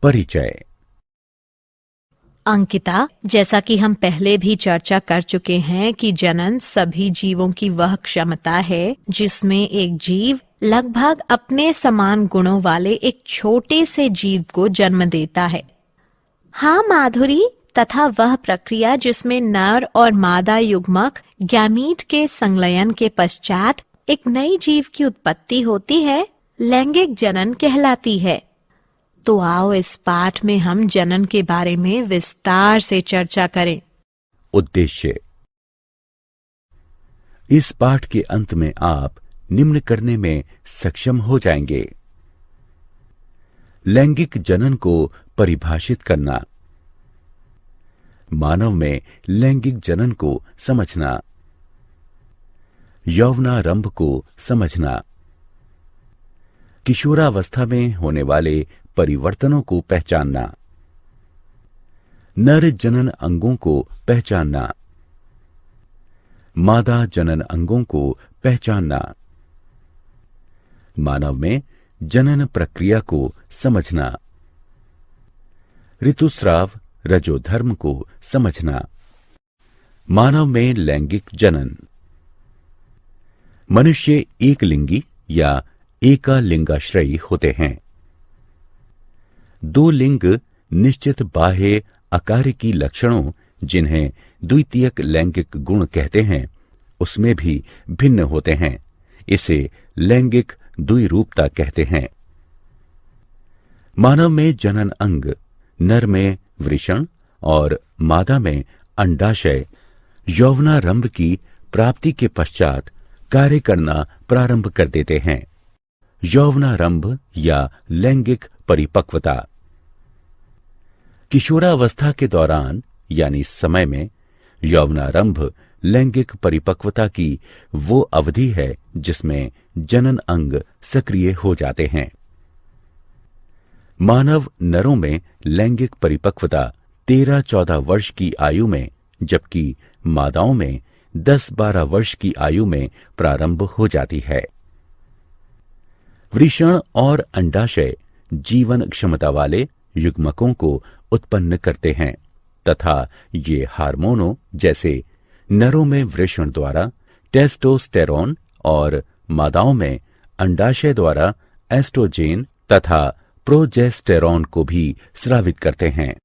परिचय। अंकिता, जैसा कि हम पहले भी चर्चा कर चुके हैं कि जनन सभी जीवों की वह क्षमता है जिसमें एक जीव लगभग अपने समान गुणों वाले एक छोटे से जीव को जन्म देता है। हाँ माधुरी, तथा वह प्रक्रिया जिसमें नर और मादा युग्मक गैमीट के संलयन के पश्चात एक नई जीव की उत्पत्ति होती है, लैंगिक जनन कहलाती है। तो आओ इस पाठ में हम जनन के बारे में विस्तार से चर्चा करें। उद्देश्य। इस पाठ के अंत में आप निम्न करने में सक्षम हो जाएंगे: लैंगिक जनन को परिभाषित करना, मानव में लैंगिक जनन को समझना, यौवनारंभ को समझना, किशोरावस्था में होने वाले परिवर्तनों को पहचानना, नर जनन अंगों को पहचानना, मादा जनन अंगों को पहचानना, मानव में जनन प्रक्रिया को समझना, ऋतुस्राव रजोधर्म को समझना, मानव में लैंगिक जनन। मनुष्य एक लिंगी या एकालिंगाश्रयी होते हैं। दो लिंग निश्चित बाह्य अकार्यकी लक्षणों, जिन्हें द्वितीयक लैंगिक गुण कहते हैं, उसमें भी भिन्न होते हैं। इसे लैंगिक द्विरूपता कहते हैं। मानव में जनन अंग नर में वृषण और मादा में अंडाशय यौवनारंभ की प्राप्ति के पश्चात कार्य करना प्रारंभ कर देते हैं। यौवनारंभ या लैंगिक परिपक्वता। किशोरावस्था के दौरान यानी समय में यौवनारंभ लैंगिक परिपक्वता की वो अवधि है जिसमें जनन अंग सक्रिय हो जाते हैं। मानव नरों में लैंगिक परिपक्वता 13-14 वर्ष की आयु में, जबकि मादाओं में 10-12 वर्ष की आयु में प्रारंभ हो जाती है। वृषण और अंडाशय जीवन क्षमता वाले युग्मकों को उत्पन्न करते हैं तथा ये हार्मोनों जैसे नरों में वृषण द्वारा टेस्टोस्टेरोन और मादाओं में अंडाशय द्वारा एस्ट्रोजेन तथा प्रोजेस्टेरोन को भी स्रावित करते हैं।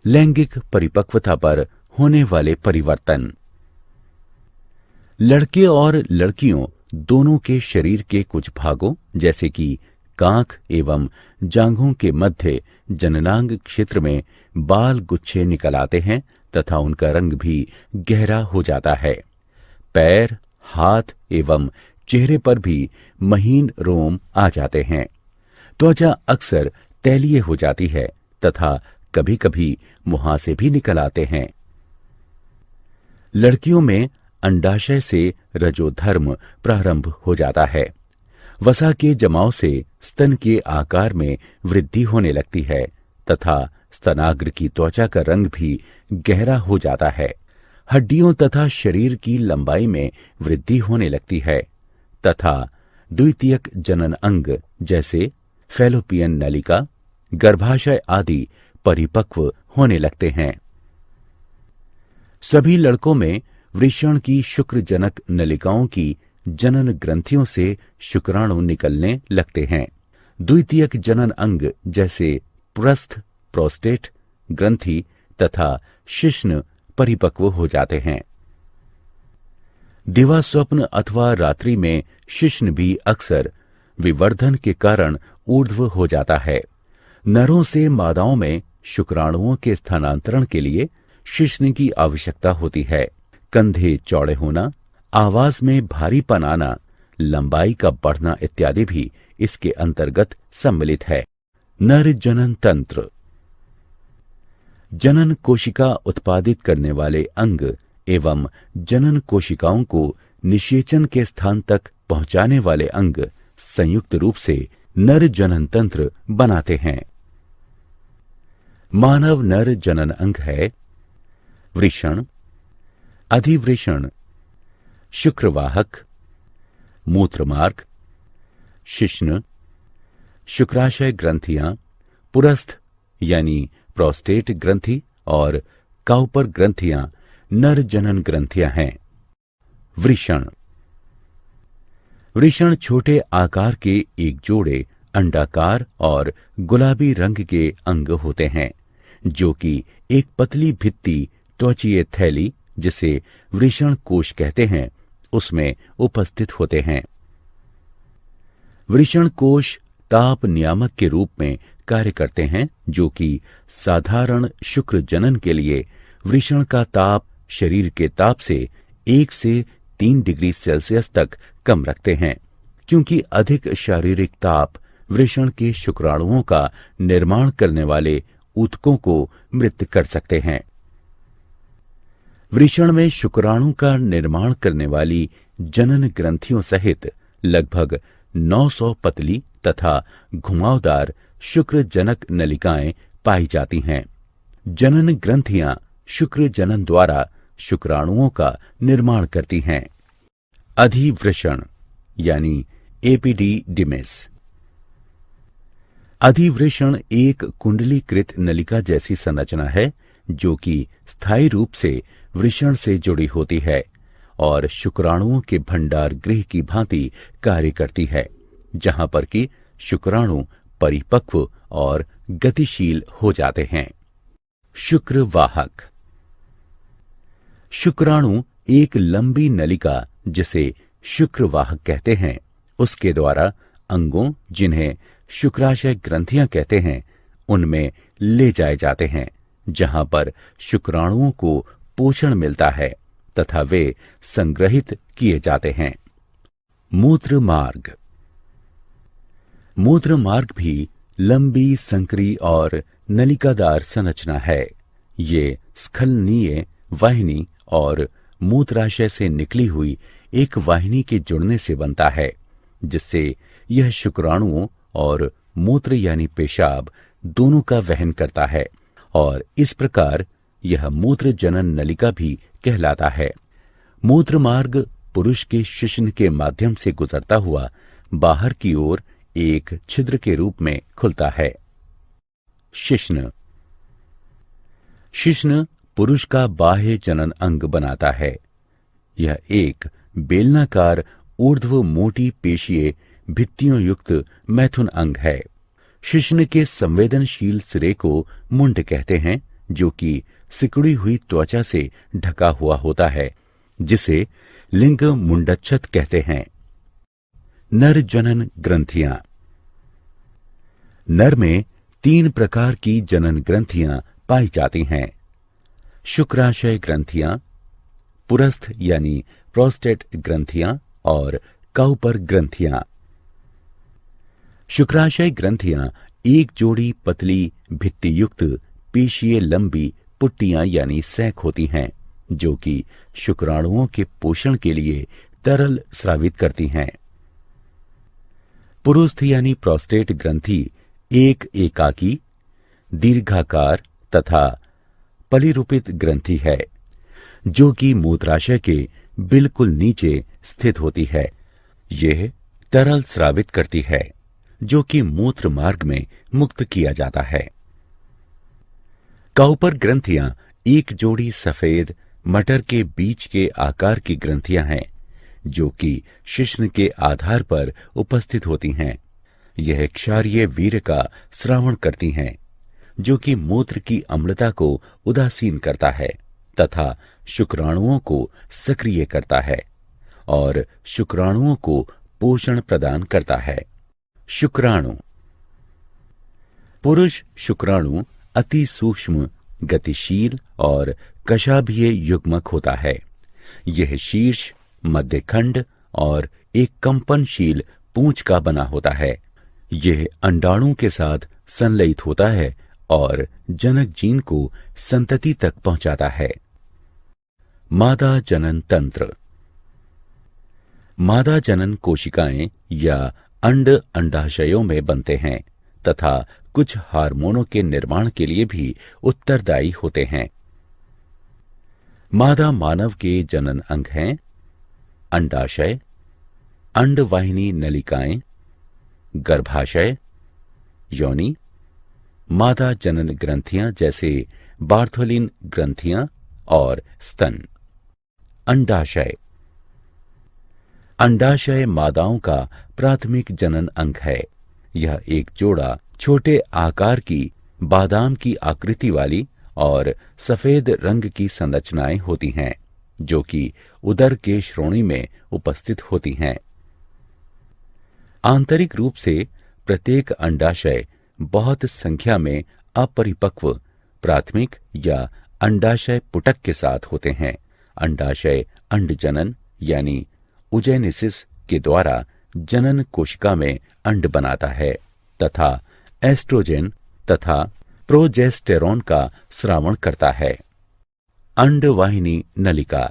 लैंगिक परिपक्वता पर होने वाले परिवर्तन। लड़के और लड़कियों दोनों के शरीर के कुछ भागों जैसे कि कांख एवं जांघों के मध्य जननांग क्षेत्र में बाल गुच्छे निकल आते हैं तथा उनका रंग भी गहरा हो जाता है। पैर, हाथ एवं चेहरे पर भी महीन रोम आ जाते हैं। त्वचा अक्सर तैलीय हो जाती है तथा कभी-कभी मुहासे भी निकल आते हैं। लड़कियों में अंडाशय से रजोधर्म प्रारंभ हो जाता है। वसा के जमाव से स्तन के आकार में वृद्धि होने लगती है तथा स्तनाग्र की त्वचा का रंग भी गहरा हो जाता है। हड्डियों तथा शरीर की लंबाई में वृद्धि होने लगती है तथा द्वितीयक जनन अंग जैसे फैलोपियन नलिका, गर्भाशय आदि परिपक्व होने लगते हैं। सभी लड़कों में वृषण की शुक्रजनक नलिकाओं की जनन ग्रंथियों से शुक्राणु निकलने लगते हैं। द्वितीयक जनन अंग जैसे प्रस्थ, प्रोस्टेट ग्रंथि तथा शिश्न परिपक्व हो जाते हैं। दिवा स्वप्न अथवा रात्रि में शिश्न भी अक्सर विवर्धन के कारण ऊर्ध्व हो जाता है। नरों से मादाओं में शुक्राणुओं के स्थानांतरण के लिए शिश्न की आवश्यकता होती है। कंधे चौड़े होना, आवाज में भारीपन आना, लंबाई का बढ़ना इत्यादि भी इसके अंतर्गत सम्मिलित है। नर जनन तंत्र। जनन कोशिका उत्पादित करने वाले अंग एवं जनन कोशिकाओं को निषेचन के स्थान तक पहुंचाने वाले अंग संयुक्त रूप से नर जनन तंत्र बनाते हैं। मानव नर जनन अंग है वृषण, अधिवृषण, शुक्रवाहक, मूत्रमार्ग, शिश्न, शुक्राशय ग्रंथियां, पुरस्थ यानी प्रोस्टेट ग्रंथि और काउपर ग्रंथियां नर जनन ग्रंथियां हैं। वृषण। वृषण छोटे आकार के एक जोड़े अंडाकार और गुलाबी रंग के अंग होते हैं, जो कि एक पतली भित्ति त्वचीय थैली, जिसे वृषण कोश कहते हैं, उसमें उपस्थित होते हैं। वृषण कोश ताप नियामक के रूप में कार्य करते हैं, जो कि साधारण शुक्र जनन के लिए वृषण का ताप शरीर के ताप से 1 से 3 डिग्री सेल्सियस तक कम रखते हैं, क्योंकि अधिक शारीरिक ताप वृषण के शुक्राणुओं का निर्माण करने वाले ऊतकों को मृत कर सकते हैं। वृषण में शुक्राणु का निर्माण करने वाली जनन ग्रंथियों सहित लगभग 900 पतली तथा घुमावदार शुक्र जनक नलिकाएं पाई जाती हैं। जनन ग्रंथियां शुक्र जनन द्वारा शुक्राणुओं का निर्माण करती हैं। अधिवृषण यानी एपिडिडिमिस। अधिवृषण एक कुंडलीकृत नलिका जैसी संरचना है, जो कि स्थायी रूप से वृषण से जुड़ी होती है और शुक्राणुओं के भंडार गृह की भांति कार्य करती है, जहां पर कि शुक्राणु परिपक्व और गतिशील हो जाते हैं। शुक्रवाहक। शुक्राणु एक लंबी नलिका, जिसे शुक्रवाहक कहते हैं, उसके द्वारा अंगों, जिन्हें शुक्राशय ग्रंथियां कहते हैं, उनमें ले जाए जाते हैं, जहां पर शुक्राणुओं को पोषण मिलता है तथा वे संग्रहित किए जाते हैं। मूत्र मार्ग। मूत्र मार्ग भी लंबी, संकरी और नलिकादार संरचना है। ये स्खलनीय वाहिनी और मूत्राशय से निकली हुई एक वाहिनी के जुड़ने से बनता है, जिससे यह शुक्राणुओं और मूत्र यानी पेशाब दोनों का वहन करता है, और इस प्रकार यह मूत्र जनन नलिका भी कहलाता है। मूत्र मार्ग पुरुष के शिश्न के माध्यम से गुजरता हुआ बाहर की ओर एक छिद्र के रूप में खुलता है। शिश्न। शिश्न पुरुष का बाह्य जनन अंग बनाता है। यह एक बेलनाकार ऊर्ध्व मोटी पेशीय भित्तियों युक्त मैथुन अंग है। शिश्न के संवेदनशील सिरे को मुंड कहते हैं, जो कि सिकुड़ी हुई त्वचा से ढका हुआ होता है, जिसे लिंग मुंडच्छत कहते हैं। नर जनन ग्रंथियां। नर में 3 प्रकार की जनन ग्रंथियां पाई जाती हैं। शुक्राशय ग्रंथियां, पुरस्थ यानी प्रोस्टेट ग्रंथियां और काउपर ग्रंथियां। शुक्राशय ग्रंथियां एक जोड़ी पतली भित्ति युक्त पेशीय लंबी पुट्टियां यानी सैक होती हैं, जो कि शुक्राणुओं के पोषण के लिए तरल स्रावित करती हैं। पुरुस्थ यानी प्रोस्टेट ग्रंथि एक एकाकी, दीर्घाकार तथा पलिरूपित ग्रंथि है, जो कि मूत्राशय के बिल्कुल नीचे स्थित होती है। यह तरल स्रावित करती है, जो कि मूत्र मार्ग में मुक्त किया जाता है। काउपर ग्रंथियां एक जोड़ी सफेद मटर के बीज के आकार की ग्रंथियां हैं, जो कि शिश्न के आधार पर उपस्थित होती हैं। यह क्षारीय वीर्य का स्रावण करती हैं, जो कि मूत्र की अम्लता को उदासीन करता है तथा शुक्राणुओं को सक्रिय करता है और शुक्राणुओं को पोषण प्रदान करता है। शुक्राणु। पुरुष शुक्राणु अति सूक्ष्म, गतिशील और कशाभीय युग्मक होता है। यह शीर्ष, मध्यखंड और एक कंपनशील पूंछ का बना होता है। यह अंडाणु के साथ संलयित होता है और जनक जीन को संतति तक पहुंचाता है। मादा जनन तंत्र। मादा जनन कोशिकाएं या अंड अंडाशयों में बनते हैं तथा कुछ हार्मोनों के निर्माण के लिए भी उत्तरदायी होते हैं। मादा मानव के जनन अंग हैं अंडाशय, अंडवाहिनी नलिकाएं, गर्भाशय, योनि, मादा जनन ग्रंथियां जैसे बार्थोलिन ग्रंथियां और स्तन। अंडाशय। अंडाशय मादाओं का प्राथमिक जनन अंग है। यह एक जोड़ा छोटे आकार की बादाम की आकृति वाली और सफेद रंग की संरचनाएं होती हैं, जो कि उदर के श्रोणि में उपस्थित होती हैं। आंतरिक रूप से प्रत्येक अंडाशय बहुत संख्या में अपरिपक्व प्राथमिक या अंडाशय पुटक के साथ होते हैं। अंडाशय अंडजनन यानी उजेनेसिस के द्वारा जनन कोशिका में अंड बनाता है तथा एस्ट्रोजन तथा प्रोजेस्टेरॉन का स्रावण करता है। अंडवाहिनी नलिका।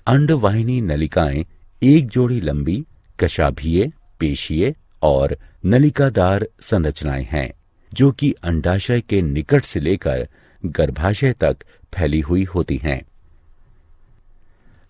अंडवाहिनी नलिकाएं एक जोड़ी लंबी कशाभीय, पेशीय और नलिकादार संरचनाएं हैं, जो कि अंडाशय के निकट से लेकर गर्भाशय तक फैली हुई होती हैं।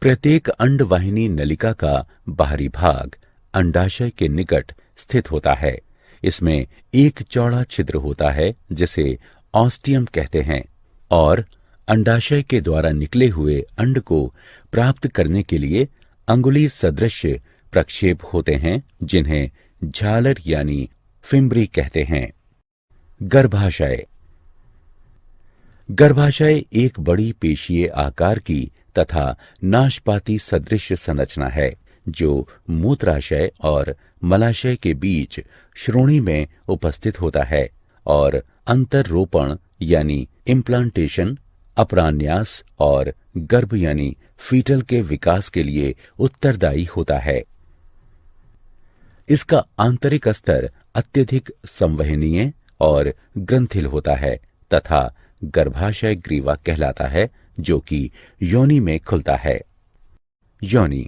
प्रत्येक अंडवाहिनी नलिका का बाहरी भाग अंडाशय के निकट स्थित होता है। इसमें एक चौड़ा छिद्र होता है जिसे ऑस्टियम कहते हैं और अंडाशय के द्वारा निकले हुए अंड को प्राप्त करने के लिए अंगुली सदृश प्रक्षेप होते हैं, जिन्हें झालर यानी फिम्बरी कहते हैं। गर्भाशय। गर्भाशय एक बड़ी पेशीय आकार की तथा नाशपाती सदृश संरचना है, जो मूत्राशय और मलाशय के बीच श्रोणि में उपस्थित होता है और अंतररोपण यानी इम्प्लांटेशन, अपरान्यास और गर्भ यानी फीटल के विकास के लिए उत्तरदायी होता है। इसका आंतरिक स्तर अत्यधिक संवहनीय और ग्रंथिल होता है तथा गर्भाशय ग्रीवा कहलाता है, जो कि योनि में खुलता है। योनि।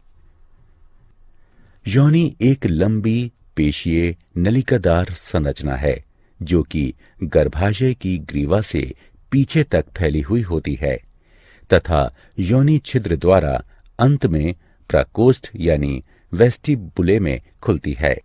योनि एक लंबी पेशीय नलिकादार संरचना है, जो कि गर्भाशय की ग्रीवा से पीछे तक फैली हुई होती है तथा योनि छिद्र द्वारा अंत में प्रकोष्ठ यानी वेस्टिबुले में खुलती है।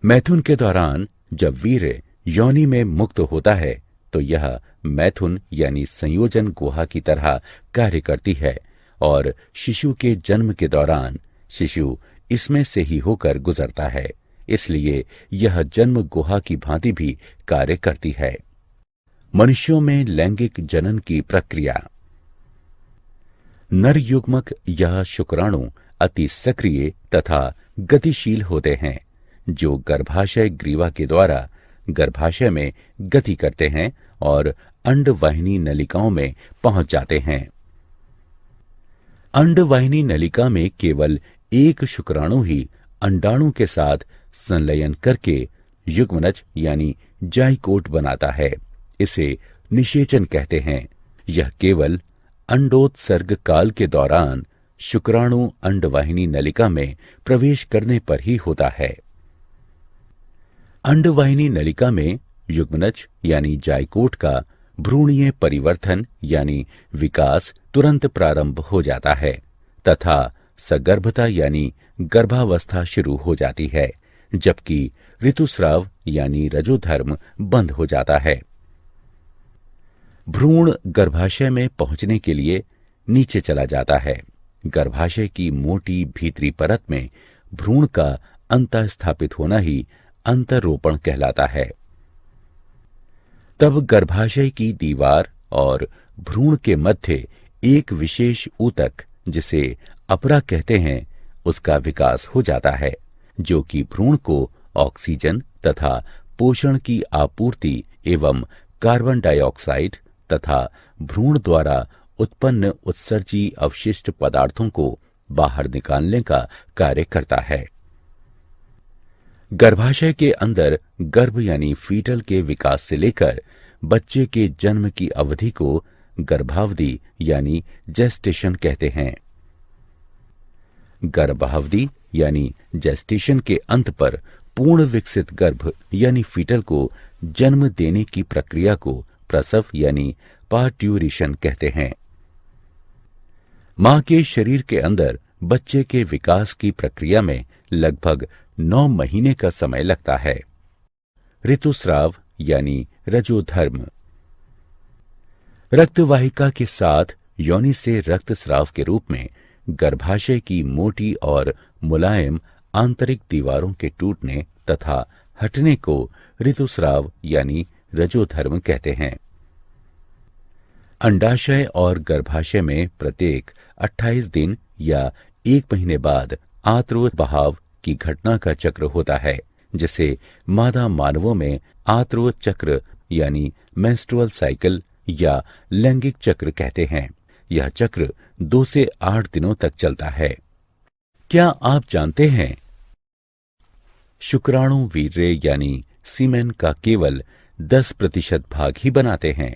मैथुन के दौरान जब वीर्य योनि में मुक्त होता है तो यह मैथुन यानी संयोजन गुहा की तरह कार्य करती है और शिशु के जन्म के दौरान शिशु इसमें से ही होकर गुजरता है, इसलिए यह जन्म गुहा की भांति भी कार्य करती है। मनुष्यों में लैंगिक जनन की प्रक्रिया। नर युग्मक या शुक्राणु अति सक्रिय तथा गतिशील होते हैं, जो गर्भाशय ग्रीवा के द्वारा गर्भाशय में गति करते हैं और अंडवाहिनी नलिकाओं में पहुंच जाते हैं। अंडवाहिनी नलिका में केवल एक शुक्राणु ही अंडाणु के साथ संलयन करके युग्मनज यानी जाइकोट बनाता है। इसे निषेचन कहते हैं। यह केवल अंडोत्सर्ग काल के दौरान शुक्राणु अंडवाहिनी नलिका में प्रवेश करने पर ही होता है। अंडवाहिनी नलिका में युग्मनज यानी जाइकोट का भ्रूणीय परिवर्तन यानी विकास तुरंत प्रारंभ हो जाता है तथा सगर्भता यानी गर्भावस्था शुरू हो जाती है, जबकि ऋतुस्राव यानी रजोधर्म बंद हो जाता है। भ्रूण गर्भाशय में पहुंचने के लिए नीचे चला जाता है। गर्भाशय की मोटी भीतरी परत में भ्रूण का अंतःस्थापित होना ही अंतरोपण कहलाता है। तब गर्भाशय की दीवार और भ्रूण के मध्य एक विशेष ऊतक, जिसे अपरा कहते हैं, उसका विकास हो जाता है, जो कि भ्रूण को ऑक्सीजन तथा पोषण की आपूर्ति एवं कार्बन डाइऑक्साइड तथा भ्रूण द्वारा उत्पन्न उत्सर्जी अवशिष्ट पदार्थों को बाहर निकालने का कार्य करता है। गर्भाशय के अंदर गर्भ यानी फीटल के विकास से लेकर बच्चे के जन्म की अवधि को गर्भावधि यानी जेस्टेशन कहते हैं। गर्भावधि यानी जेस्टेशन के अंत पर पूर्ण विकसित गर्भ यानी फीटल को जन्म देने की प्रक्रिया को प्रसव यानी पार्ट्यूरेशन कहते हैं। मां के शरीर के अंदर बच्चे के विकास की प्रक्रिया में लगभग 9 महीने का समय लगता है। ऋतुस्राव यानी रजोधर्म। रक्तवाहिका के साथ योनि से रक्तस्राव के रूप में गर्भाशय की मोटी और मुलायम आंतरिक दीवारों के टूटने तथा हटने को ऋतुस्राव यानी रजोधर्म कहते हैं। अंडाशय और गर्भाशय में प्रत्येक 28 दिन या 1 महीने बाद आर्तव बहाव की घटना का चक्र होता है, जिसे मादा मानवों में आर्तव चक्र यानी मेंस्ट्रुअल साइकिल या लैंगिक चक्र कहते हैं। यह चक्र 2 से 8 दिनों तक चलता है। क्या आप जानते हैं शुक्राणु वीर्य यानी सीमेन का केवल 10% भाग ही बनाते हैं।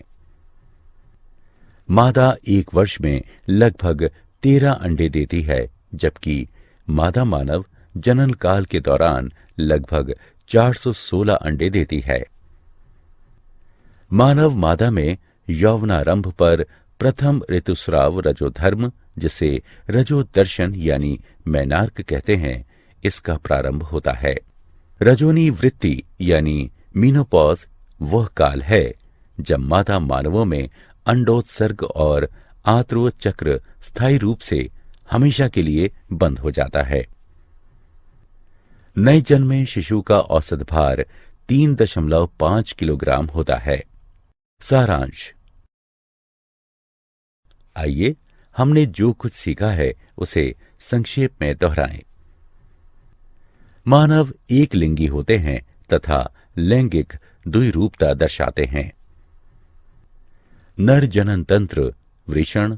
मादा 1 वर्ष में लगभग 13 अंडे देती है, जबकि मादा मानव जनन काल के दौरान लगभग 416 अंडे देती है। मानव मादा में यौवनारंभ पर प्रथम ऋतुस्राव रजोधर्म, जिसे रजोदर्शन यानी मैनार्क कहते हैं, इसका प्रारंभ होता है। रजोनी वृत्ति यानी मीनोपॉज वह काल है जब मादा मानवों में अंडोत्सर्ग और आर्तव चक्र स्थायी रूप से हमेशा के लिए बंद हो जाता है। नए जन्मे शिशु का औसत भार 3.5 किलोग्राम होता है। सारांश। आइए हमने जो कुछ सीखा है उसे संक्षेप में दोहराएं। मानव एक लिंगी होते हैं तथा लैंगिक द्विरूपता दर्शाते हैं। नर जनन तंत्र वृषण,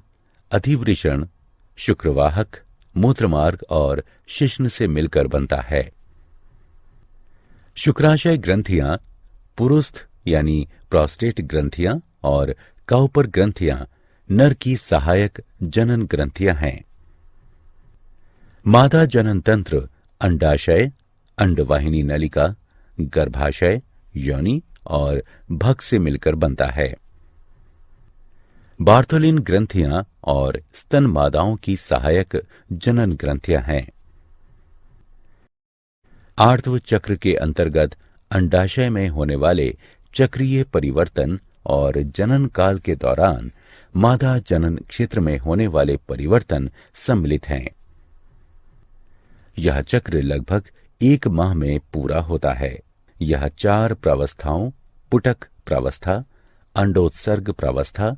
अधिवृषण, शुक्रवाहक, मूत्रमार्ग और शिश्न से मिलकर बनता है। शुक्राशय ग्रंथियां पुरुस्थ यानी प्रोस्टेट ग्रंथियां और काउपर ग्रंथियां नर की सहायक जनन ग्रंथियां हैं। मादा जनन तंत्र अंडाशय, अंडवाहिनी नलिका, गर्भाशय, योनि और भग से मिलकर बनता है। बार्थोलिन ग्रंथियां और स्तन मादाओं की सहायक जनन ग्रंथियां हैं। आर्तव चक्र के अंतर्गत अंडाशय में होने वाले चक्रीय परिवर्तन और जनन काल के दौरान मादा जनन क्षेत्र में होने वाले परिवर्तन सम्मिलित हैं। यह चक्र लगभग 1 माह में पूरा होता है। यह 4 प्रावस्थाओं पुटक प्रावस्था, अंडोत्सर्ग प्रावस्था,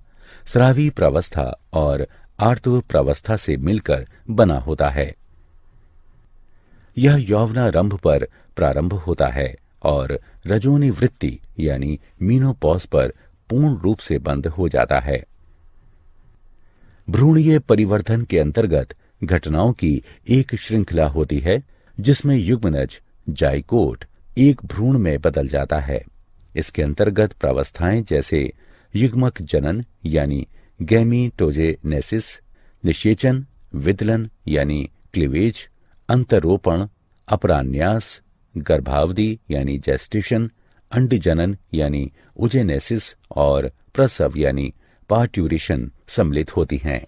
स्रावी प्रावस्था और आर्तव प्रावस्था से मिलकर बना होता है। यह यौवनारंभ पर प्रारंभ होता है और रजोनी वृत्ति यानी मीनोपॉज पर पूर्ण रूप से बंद हो जाता है। भ्रूणीय परिवर्तन के अंतर्गत घटनाओं की एक श्रृंखला होती है, जिसमें युग्मनज जाइकोट एक भ्रूण में बदल जाता है। इसके अंतर्गत प्रावस्थाएं जैसे युग्मक जनन यानी गैमीटोजेनेसिस, निषेचन, विदलन यानी क्लीवेज, अंतरोपण, अपरान्यास, गर्भावधि यानी जेस्टेशन, अंडजनन यानी उजेनेसिस और प्रसव यानी पार्ट्यूरेशन सम्मिलित होती हैं।